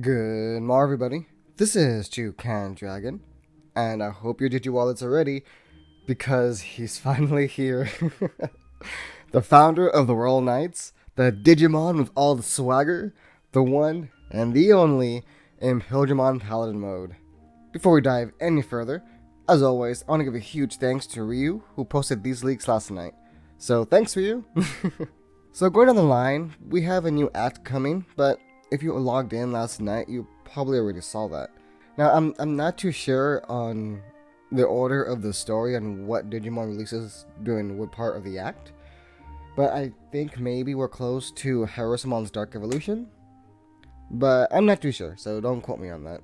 Good morning, everybody. This is Toucan Dragon, and I hope your Digi-Wallets are ready, because he's finally here. The founder of the Royal Knights, the Digimon with all the swagger, the one and the only Imperialdramon Paladin Mode. Before we dive any further, as always, I want to give a huge thanks to Ryu, who posted these leaks last night. So thanks, Ryu. So going down the line, we have a new act coming, but if you logged in last night, you probably already saw that. Now, I'm not too sure on the order of the story and what Digimon releases during what part of the act, but I think maybe we're close to Harasamon's Dark Evolution, but I'm not too sure, so don't quote me on that.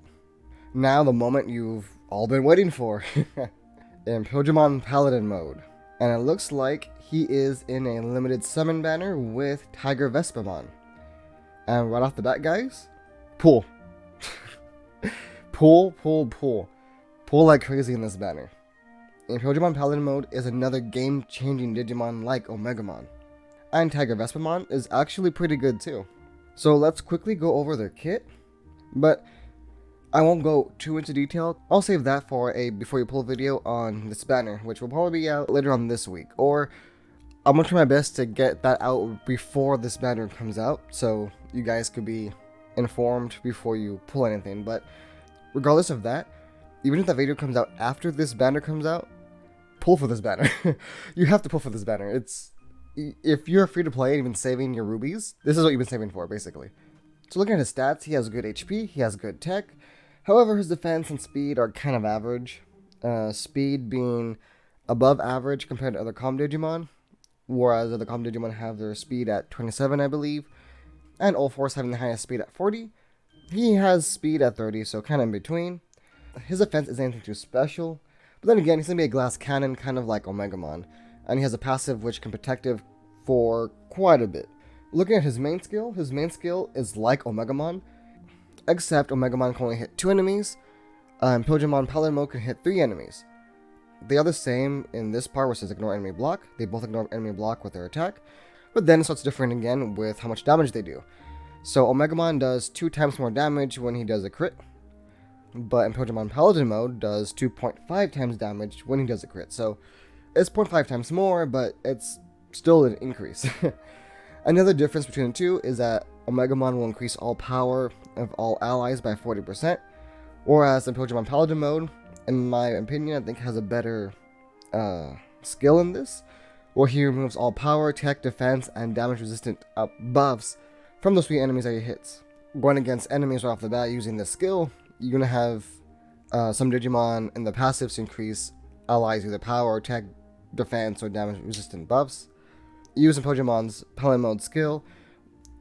Now, the moment you've all been waiting for, Imperialdramon Paladin Mode, and it looks like he is in a limited summon banner with Tigervespamon. And right off the bat, guys, pull. Pull like crazy in this banner. Imperialdramon Paladin Mode is another game-changing Digimon like Omegamon. And Tigervespamon is actually pretty good too. So let's quickly go over their kit, but I won't go too into detail. I'll save that for a before you pull video on this banner, which will probably be out later on this week, or I'm gonna try my best to get that out before this banner comes out, so you guys could be informed before you pull anything. But regardless of that, even if the video comes out after this banner comes out, pull for this banner. You have to pull for this banner. If you're free to play and even saving your rubies, this is what you've been saving for, basically. So looking at his stats, he has good HP, he has good tech. However, his defense and speed are kind of average. Speed being above average compared to other common Digimon, whereas other common Digimon have their speed at 27, I believe, and Ulforce having the highest speed at 40. He has speed at 30, so kind of in between. His defense isn't anything too special, but then again, he's going to be a glass cannon, kind of like Omegamon, and he has a passive which can protect him for quite a bit. Looking at his main skill is like Omegamon, except Omegamon can only hit 2 enemies, Imperialdramon Paladin Mode can hit 3 enemies. They are the same in this part, which says ignore enemy block. They both ignore enemy block with their attack, but then it starts differing again with how much damage they do. So Omegamon does 2 times more damage when he does a crit, but Imperialdramon Paladin Mode does 2.5 times damage when he does a crit. So it's 0.5 times more, but it's still an increase. Another difference between the two is that Omegamon will increase all power of all allies by 40%, whereas Imperialdramon Paladin Mode, in my opinion, I think has a better skill in this, where he removes all power, tech, defense, and damage resistant buffs from those 3 enemies that he hits. Going against enemies right off the bat using this skill, you're going to have some Digimon in the passives increase allies either power, tech, defense, or damage resistant buffs. Use Imperialdramon's Paladin Mode skill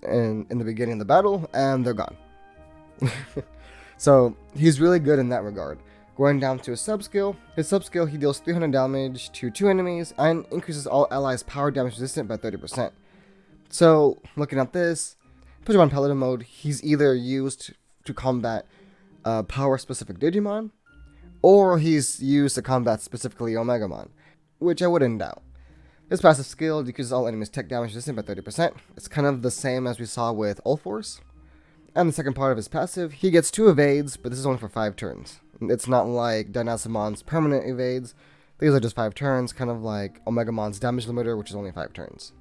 in the beginning of the battle, and they're gone. So he's really good in that regard. Going down to his sub-skill, he deals 300 damage to 2 enemies and increases all allies power damage resistant by 30%. So looking at this, Imperialdramon Paladin Mode, he's either used to combat power specific Digimon, or he's used to combat specifically Omegamon, which I wouldn't doubt. His passive skill decreases all enemies tech damage resistant by 30%. It's kind of the same as we saw with Ulforce. And the second part of his passive, he gets 2 evades, but this is only for 5 turns. It's not like Dynasamon's permanent evades. These are just 5 turns, kind of like Omegamon's damage limiter, which is only 5 turns.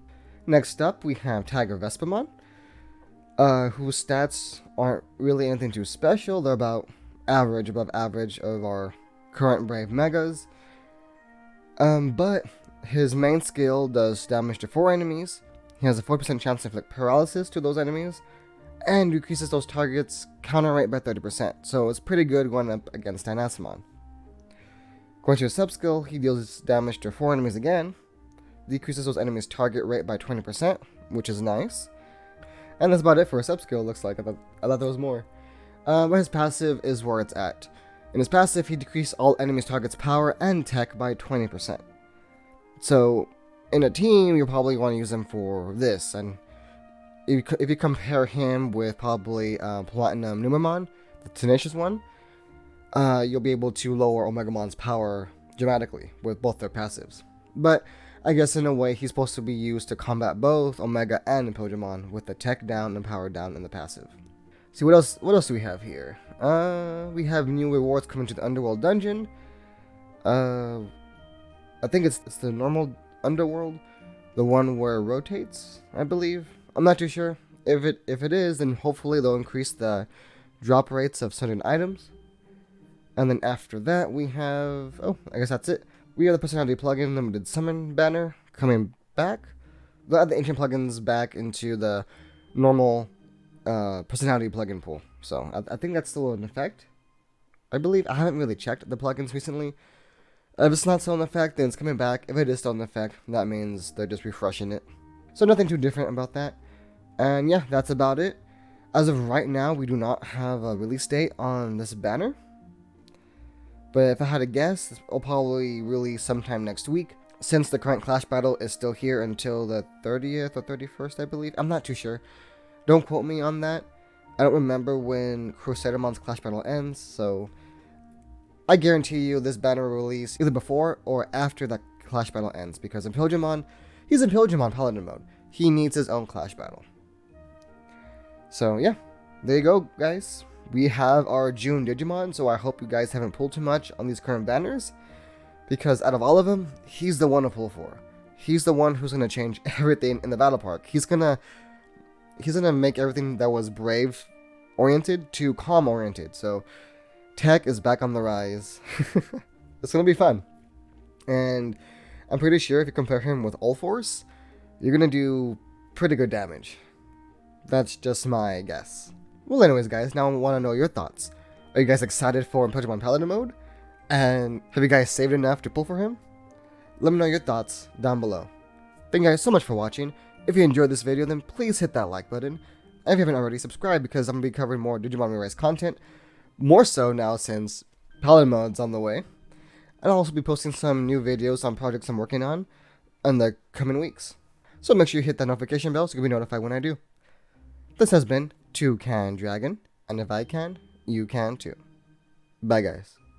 Next up, we have Tigervespamon, whose stats aren't really anything too special. They're about average, above average of our current Brave Megas. But his main skill does damage to 4 enemies. He has a 40% chance to inflict paralysis to those enemies, and decreases those targets' counter rate by 30%, so it's pretty good going up against Dynasamon. Going to his sub-skill, he deals damage to 4 enemies again, decreases those enemies' target rate by 20%, which is nice. And that's about it for his sub-skill, looks like. I thought there was more. But his passive is where it's at. In his passive, he decreases all enemies' targets' power and tech by 20%. So, in a team, you're probably going to use him for this, and if you compare him with probably Platinum Numamon, the tenacious one, you'll be able to lower Omegamon's power dramatically with both their passives. But I guess in a way he's supposed to be used to combat both Omega and Imperialdramon with the tech down and power down in the passive. See what else. What else do we have here? We have new rewards coming to the Underworld dungeon. I think it's the normal Underworld, the one where it rotates, I believe. I'm not too sure. If it is, then hopefully they'll increase the drop rates of certain items. And then after that, we have... Oh, I guess that's it. We have the Personality Plugin Limited Summon banner coming back. They'll add the ancient plugins back into the normal Personality plugin pool. So, I think that's still in effect. I believe. I haven't really checked the plugins recently. If it's not still in effect, then it's coming back. If it is still in effect, that means they're just refreshing it. So, nothing too different about that. And yeah, that's about it. As of right now, we do not have a release date on this banner. But if I had to guess, it'll probably release sometime next week, since the current Clash Battle is still here until the 30th or 31st, I believe. I'm not too sure. Don't quote me on that. I don't remember when Crusadermon's Clash Battle ends, so I guarantee you this banner will release either before or after the Clash Battle ends, because Imperialdramon, he's Imperialdramon Paladin Mode. He needs his own Clash Battle. So yeah, there you go, guys. We have our June Digimon, so I hope you guys haven't pulled too much on these current banners, because out of all of them, he's the one to pull for. He's the one who's going to change everything in the battle park. He's gonna make everything that was brave oriented to calm oriented. So tech is back on the rise. It's going to be fun. And I'm pretty sure if you compare him with Ulforce, you're going to do pretty good damage. That's just my guess. Well, anyways, guys, now I want to know your thoughts. Are you guys excited for Imperialdramon Paladin Mode? And have you guys saved enough to pull for him? Let me know your thoughts down below. Thank you guys so much for watching. If you enjoyed this video, then please hit that like button. And if you haven't already, subscribe, because I'm going to be covering more Digimon Rearise content. More so now since Paladin Mode's on the way. And I'll also be posting some new videos on projects I'm working on in the coming weeks. So make sure you hit that notification bell so you can be notified when I do. This has been Toucan Dragon, and if I can, you can too. Bye, guys.